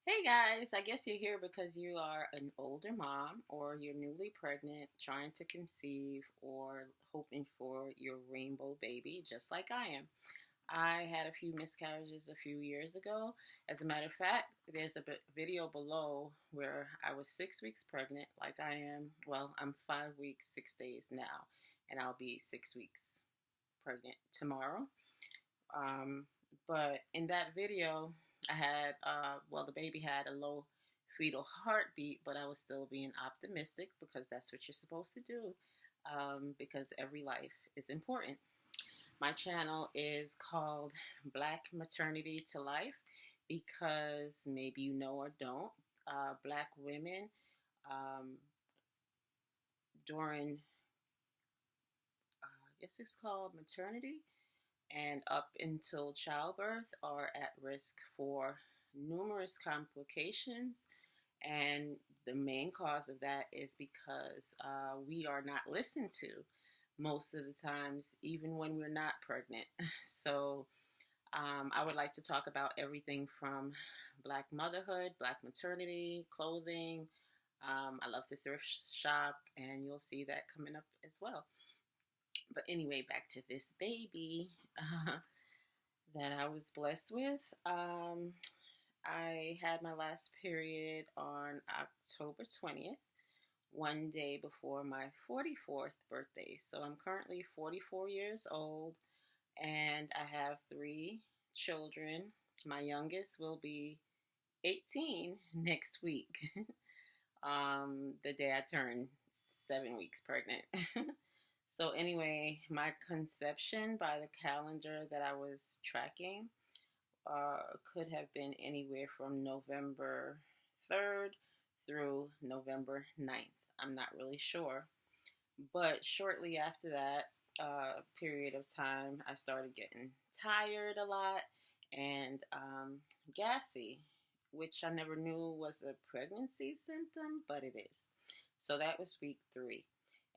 Hey guys, I guess you're here because you are an older mom or you're newly pregnant, trying to conceive, or hoping for your rainbow baby, just like I am. I had a few miscarriages a few years ago. As a matter of fact, there's a video below where I was 6 weeks pregnant, like I am. Well, I'm 5 weeks, 6 days now, and I'll be 6 weeks pregnant tomorrow. Um, but in that video, I had, the baby had a low fetal heartbeat, but I was still being optimistic because that's what you're supposed to do, because every life is important. My channel is called Black Maternity to Life because maybe you know or don't, Black women um, during, I guess it's called maternity and up until childbirth are at risk for numerous complications. And the main cause of that is because we are not listened to most of the times, even when we're not pregnant. So I would like to talk about everything from Black motherhood, Black maternity, clothing. I love to thrift shop, and you'll see that coming up as well. But anyway, back to this baby. That I was blessed with. I had my last period on October 20th, one day before my 44th birthday. So I'm currently 44 years old and I have three children. My youngest will be 18 next week, the day I turn 7 weeks pregnant. So, anyway, my conception by the calendar that I was tracking could have been anywhere from November 3rd through November 9th. I'm not really sure. But shortly after that period of time, I started getting tired a lot and gassy, which I never knew was a pregnancy symptom, but it is. So that was week 3.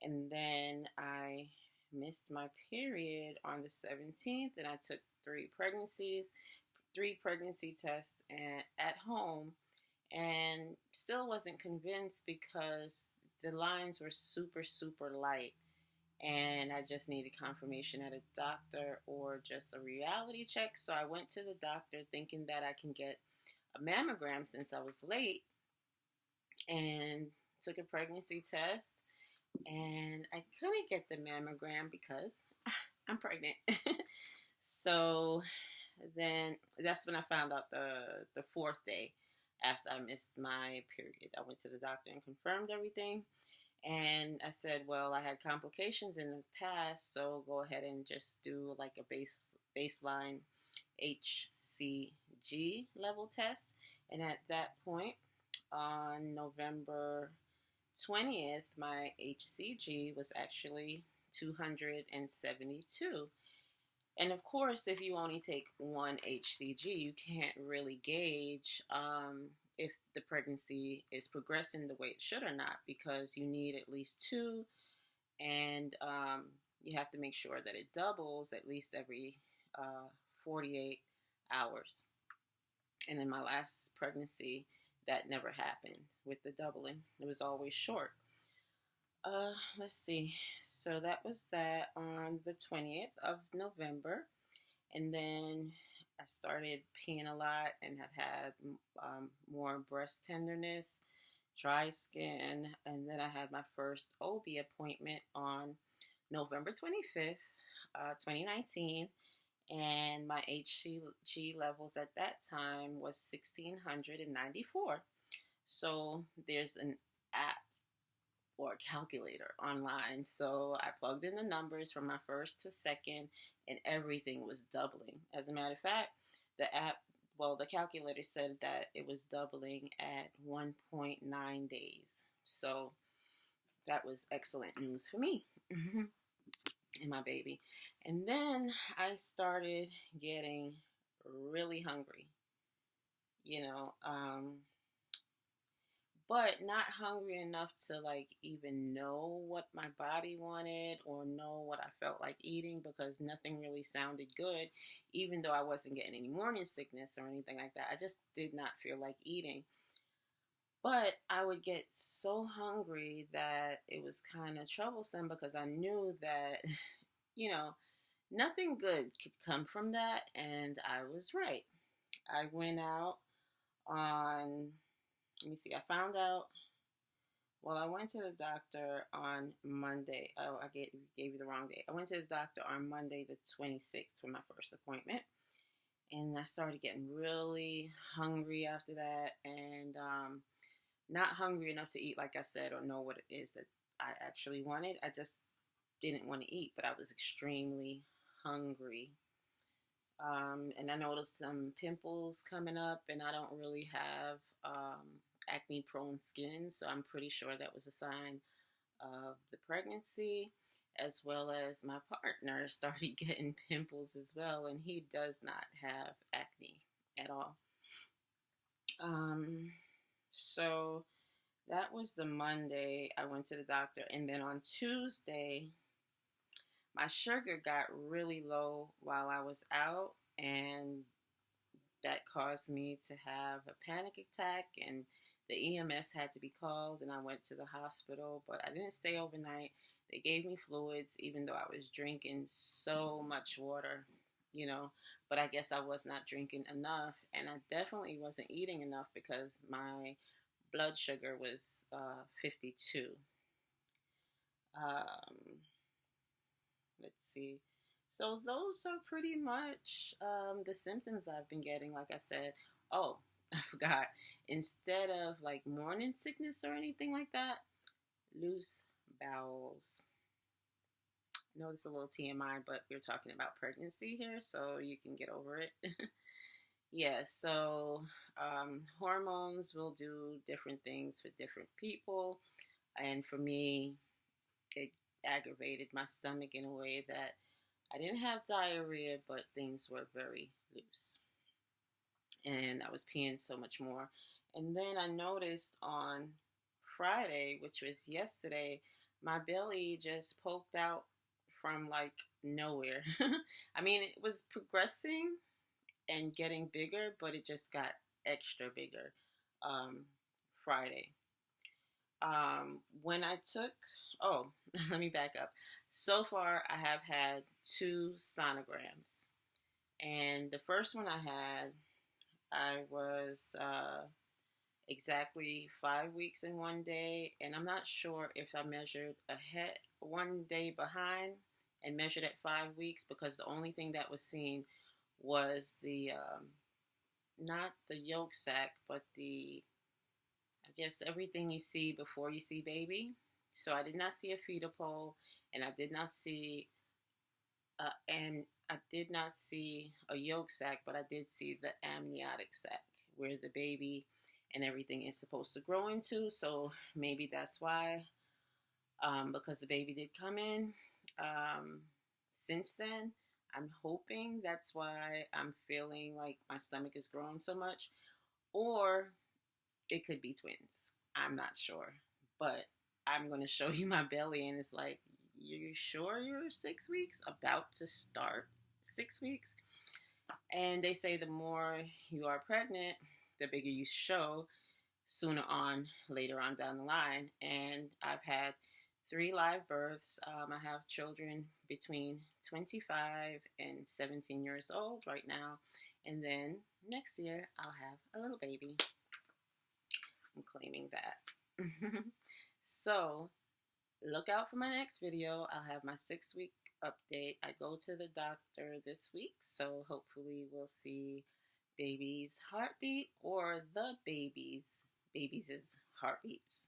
And then I missed my period on the 17th, and I took three pregnancy tests and at home, and still wasn't convinced because the lines were super light, and I just needed confirmation at a doctor or just a reality check. So I went to the doctor thinking that I can get a mammogram since I was late, and took a pregnancy test, and I couldn't get the mammogram because I'm pregnant. So then that's when I found out the fourth day after I missed my period. I went to the doctor and confirmed everything. And I said, well, I had complications in the past, so go ahead and just do like a baseline HCG level test. And at that point, on November 20th, my HCG was actually 272. And of course, if you only take one HCG, you can't really gauge if the pregnancy is progressing the way it should or not, because you need at least two, and you have to make sure that it doubles at least every 48 hours. And in my last pregnancy, that never happened with the doubling. It was always short. Let's see. So that was that on the 20th of November. And then I started peeing a lot and had more breast tenderness, dry skin. And then I had my first OB appointment on November 25th, 2019. And my HCG levels at that time was 1694. So there's an app or a calculator online. So I plugged in the numbers from my first to second, and everything was doubling. As a matter of fact, the calculator said that it was doubling at 1.9 days. So that was excellent news for me and my baby. And then I started getting really hungry. You know, but not hungry enough to like even know what my body wanted or know what I felt like eating, because nothing really sounded good, even though I wasn't getting any morning sickness or anything like that. I just did not feel like eating. But I would get so hungry that it was kind of troublesome, because I knew that, you know, nothing good could come from that. And I was right. I went out on, let me see, I found out, well, I went to the doctor on Monday. Oh, I gave you the wrong date. I went to the doctor on Monday, the 26th, for my first appointment. And I started getting really hungry after that. And not hungry enough to eat, like I said, or know what it is that I actually wanted. I just didn't want to eat, but I was extremely hungry. And I noticed some pimples coming up, and I don't really have acne prone skin, so I'm pretty sure that was a sign of the pregnancy, as well as my partner started getting pimples as well, and he does not have acne at all. Um, so that was the Monday I went to the doctor, and then on Tuesday, my sugar got really low while I was out, and that caused me to have a panic attack, and the EMS had to be called, and I went to the hospital, but I didn't stay overnight. They gave me fluids, even though I was drinking so much water, you know, but I guess I was not drinking enough, and I definitely wasn't eating enough, because my blood sugar was 52. Um, let's see. So those are pretty much the symptoms I've been getting. Like I said, oh, I forgot. Instead of like morning sickness or anything like that, loose bowels. I know it's a little TMI, but we're talking about pregnancy here, so you can get over it. Yeah, so hormones will do different things for different people. And for me, it aggravated my stomach in a way that I didn't have diarrhea, but things were very loose. And I was peeing so much more. And then I noticed on Friday, which was yesterday, my belly just poked out from like nowhere. I mean, it was progressing and getting bigger, but it just got extra bigger um, Friday. When I took, oh, let me back up. So far, I have had two sonograms. And the first one I was exactly 5 weeks in one day. And I'm not sure if I measured ahead one day behind and measured at 5 weeks, because the only thing that was seen was the, not the yolk sac, but the, I guess, everything you see before you see baby. So I did not see a fetal pole, and I did not see a yolk sac, but I did see the amniotic sac, where the baby and everything is supposed to grow into. So maybe that's why, because the baby did come in. Since then, I'm hoping that's why I'm feeling like my stomach is growing so much, or it could be twins. I'm not sure, but I'm going to show you my belly, and it's like, you sure you're 6 weeks? About to start 6 weeks? And they say the more you are pregnant, the bigger you show sooner on, later on down the line. And I've had 3 live births. I have children between 25 and 17 years old right now. And then next year, I'll have a little baby. I'm claiming that. So look out for my next video. I'll have my 6 week update. I go to the doctor this week, so hopefully we'll see baby's heartbeat, or the baby's heartbeats.